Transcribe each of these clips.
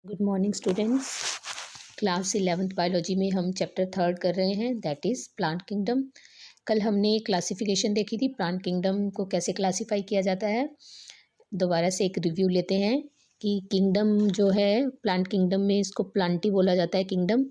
Good morning students. Class 11th biology में हम chapter 3 कर रहे हैं, दैट इज़ प्लांट किंगडम। कल हमने क्लासिफिकेशन देखी थी, प्लांट किंगडम को कैसे क्लासिफाई किया जाता है। दोबारा से एक रिव्यू लेते हैं कि किंगडम जो है, प्लांट किंगडम में इसको प्लांटी बोला जाता है। किंगडम,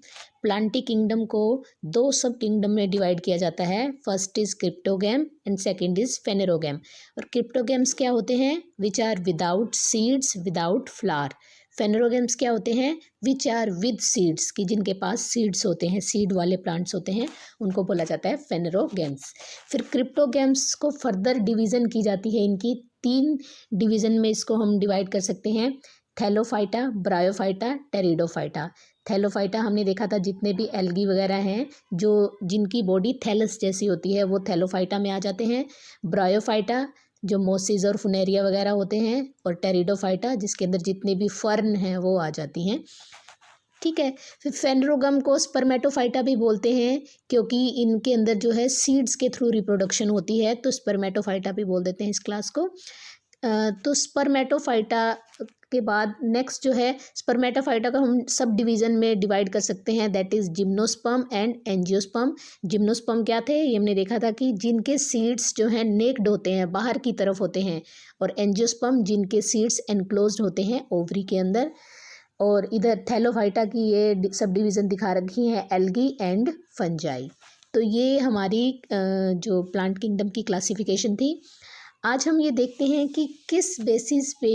प्लांटी किंगडम को दो सब किंगडम में डिवाइड किया जाता है। First is cryptogam and second is phanerogam. और क्रिप्टोगैम्स क्या होते हैं? Which are without seeds, without flower. Phanerogams क्या होते हैं? विच आर विद सीड्स, की जिनके पास सीड्स होते हैं, सीड वाले प्लांट्स होते हैं, उनको बोला जाता है फेनेरोगैम्स। फिर क्रिप्टोगैम्स को फर्दर डिवीज़न की जाती है, इनकी 3 डिवीज़न में इसको हम डिवाइड कर सकते हैं। Thallophyta, bryophyta, pteridophyta. थैलोफाइटा हमने देखा था, जितने भी एल्गी वगैरह हैं जो जिनकी बॉडी थैलस जैसी होती है, वो थैलोफाइटा में आ जाते हैं। ब्रायोफाइटा जो मोसिस और फुनेरिया वगैरह होते हैं, और टेरिडोफाइटा जिसके अंदर जितने भी फर्न हैं वो आ जाती हैं। ठीक है। फिर फेनेरोगम को स्पर्मेटोफाइटा भी बोलते हैं, क्योंकि इनके अंदर जो है सीड्स के थ्रू रिप्रोडक्शन होती है, तो स्पर्मेटोफाइटा भी बोल देते हैं इस क्लास को। तो स्पर्मेटोफाइटा के बाद नेक्स्ट जो है, स्पर्मेटोफाइटा को हम सब डिवीज़न में डिवाइड कर सकते हैं, that is gymnosperm and angiosperm. Gymnosperm क्या थे? ये हमने देखा था कि जिनके सीड्स जो हैं नेक्ड होते हैं, बाहर की तरफ होते हैं, और एंजियोस्पर्म जिनके सीड्स एनक्लोज्ड होते हैं ओवरी के अंदर। और इधर थैलोफाइटा की ये सब डिवीज़न दिखा रखी हैं, एल्गी एंड फंजाई। तो ये हमारी जो प्लांट किंगडम की क्लासिफिकेशन थी। आज हम ये देखते हैं कि किस बेसिस पे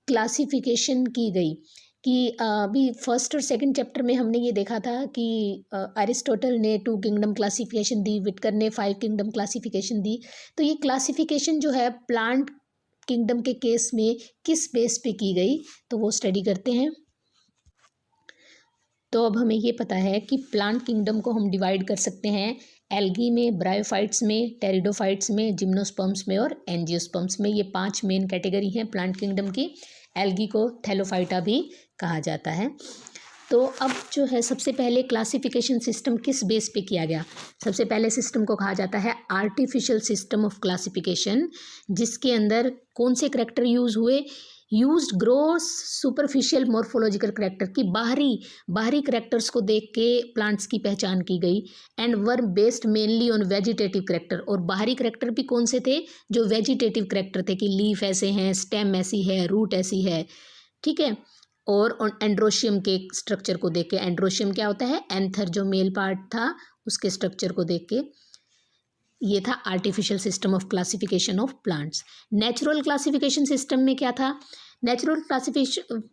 क्लासिफिकेशन की गई। कि अभी फर्स्ट और सेकंड चैप्टर में हमने ये देखा था कि अरिस्टोटल ने 2 किंगडम क्लासिफिकेशन दी, विटकर ने 5 किंगडम क्लासिफिकेशन दी। तो ये क्लासिफिकेशन जो है प्लांट किंगडम के केस में किस बेस पे की गई, तो वो स्टडी करते हैं। तो अब हमें ये पता है कि प्लांट किंगडम को हम डिवाइड कर सकते हैं एल्गी में, ब्रायोफाइट्स में, टेरिडोफाइट्स में, जिम्नोस्पर्म्स में और एंजियोस्पर्म्स में। ये 5 मेन कैटेगरी हैं प्लांट किंगडम की। एल्गी को थैलोफाइटा भी कहा जाता है। तो अब जो है, सबसे पहले क्लासिफिकेशन सिस्टम किस बेस पे किया गया? सबसे पहले सिस्टम को कहा जाता है आर्टिफिशियल सिस्टम ऑफ क्लासिफिकेशन, जिसके अंदर कौन से करैक्टर यूज़ हुए? Used gross superficial morphological character, की बाहरी करैक्टर्स को देख के प्लांट्स की पहचान की गई। And were based mainly on vegetative character, और बाहरी करैक्टर भी कौन से थे? जो वेजिटेटिव करैक्टर थे, कि लीफ ऐसे हैं, स्टेम ऐसी है, रूट ऐसी है। ठीक है। और एंड्रोशियम के स्ट्रक्चर को देख के, एंड्रोशियम क्या होता है? एंथर जो मेल पार्ट था, उसके स्ट्रक्चर को देख के। ये था artificial system of classification of plants. Natural classification system में क्या था? Natural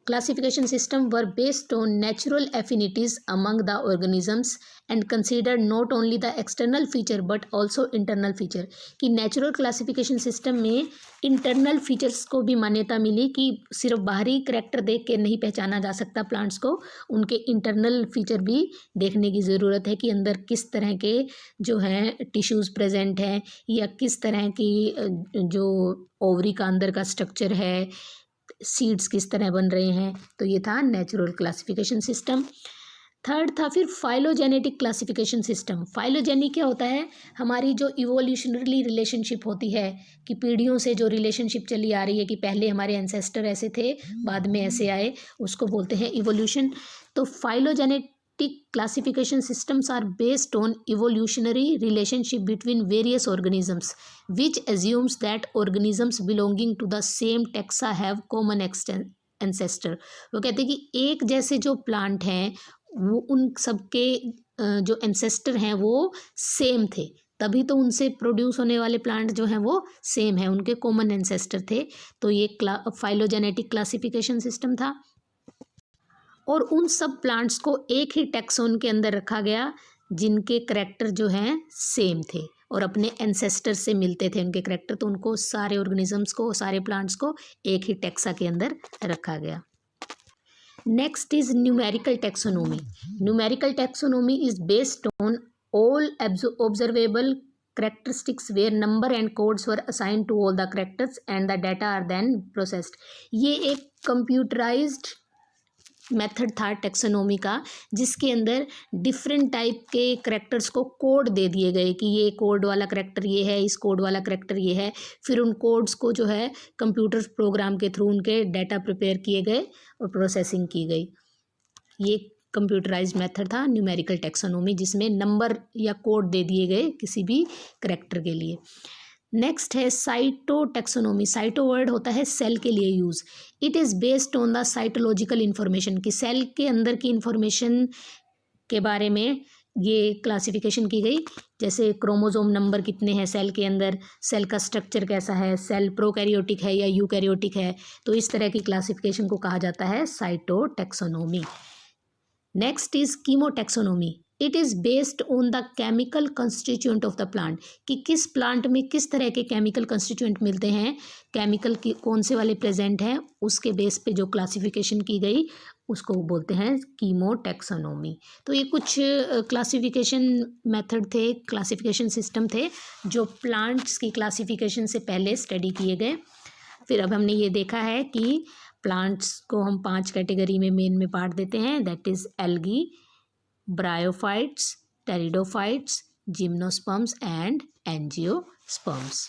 classification system were based on natural affinities among the organisms and consider not only the external feature but also internal feature. कि natural classification system में internal features को भी मान्यता मिली, कि सिर्फ बाहरी करैक्टर देख के नहीं पहचाना जा सकता प्लांट्स को, उनके इंटरनल फीचर भी देखने की ज़रूरत है, कि अंदर किस तरह के जो हैं टिश्यूज़ प्रेजेंट हैं, या किस तरह की जो ओवरी का अंदर का स्ट्रक्चर है, सीड्स किस तरह बन रहे हैं। तो ये था नेचुरल क्लासिफिकेशन सिस्टम। थर्ड था फिर फाइलोजेनेटिक क्लासिफिकेशन सिस्टम। फाइलोजेनिक क्या होता है? हमारी जो इवोल्यूशनरी रिलेशनशिप होती है, कि पीढ़ियों से जो रिलेशनशिप चली आ रही है, कि पहले हमारे एंसेस्टर ऐसे थे, बाद में ऐसे आए, उसको बोलते हैं इवोल्यूशन। तो phylogenetic classification systems are based on evolutionary relationship between various organisms, which assumes that organisms belonging to the same taxa have common ancestor। वो कहते हैं कि एक जैसे जो प्लांट हैं, वो उन सबके जो एंसेस्टर हैं वो सेम थे, तभी तो उनसे प्रोड्यूस होने वाले प्लांट जो हैं वो सेम है, उनके कॉमन एंसेस्टर थे। तो ये फाइलोजेनेटिक क्लासिफिकेशन सिस्टम था। और उन सब प्लांट्स को एक ही टैक्सोन के अंदर रखा गया, जिनके करैक्टर जो हैं सेम थे और अपने एंसेस्टर से मिलते थे उनके करैक्टर, तो उनको सारे ऑर्गेनिजम्स को, सारे प्लांट्स को एक ही टैक्सा के अंदर रखा गया। Next is numerical taxonomy. Numerical taxonomy is based on all observable characteristics where number and codes were assigned to all the characters and the data are then processed। ये एक कंप्यूटराइज्ड मेथड था taxonomy का, जिसके अंदर different type के characters को code दे दिए गए, कि ये कोड वाला करैक्टर ये है, इस कोड वाला करैक्टर ये है। फिर उन कोड्स को जो है कंप्यूटर प्रोग्राम के थ्रू उनके डाटा प्रिपेयर किए गए और प्रोसेसिंग की गई। ये कंप्यूटराइज्ड मेथड था न्यूमेरिकल टैक्सोनॉमी, जिसमें नंबर या कोड दे दिए गए किसी भी करैक्टर के लिए। नेक्स्ट है साइटो टैक्सोनॉमी। साइटो वर्ड होता है सेल के लिए use. It is based on the cytological information, कि सेल के अंदर की इंफॉर्मेशन के बारे में ये क्लासिफिकेशन की गई। जैसे क्रोमोसोम नंबर कितने हैं सेल के अंदर, सेल का स्ट्रक्चर कैसा है, सेल प्रोकैरियोटिक है या यूकैरियोटिक है, तो इस तरह की क्लासिफिकेशन को कहा जाता है cytotaxonomy. Next is कीमोटैक्सोनॉमी। It is based on the chemical constituent of the plant, कि किस प्लांट में किस तरह के केमिकल कंस्टिट्यूएंट मिलते हैं, केमिकल की कौन से वाले प्रेजेंट हैं, उसके बेस पे जो क्लासिफिकेशन की गई उसको बोलते हैं कीमोटैक्सोनॉमी। तो ये कुछ क्लासिफिकेशन मेथड थे, क्लासिफिकेशन सिस्टम थे जो प्लांट्स की क्लासिफिकेशन से पहले स्टडी किए गए। फिर अब हमने ये देखा है कि प्लांट्स को हम 5 कैटेगरी में मेन में बांट देते हैं, that is algae, bryophytes, pteridophytes, gymnosperms and angiosperms.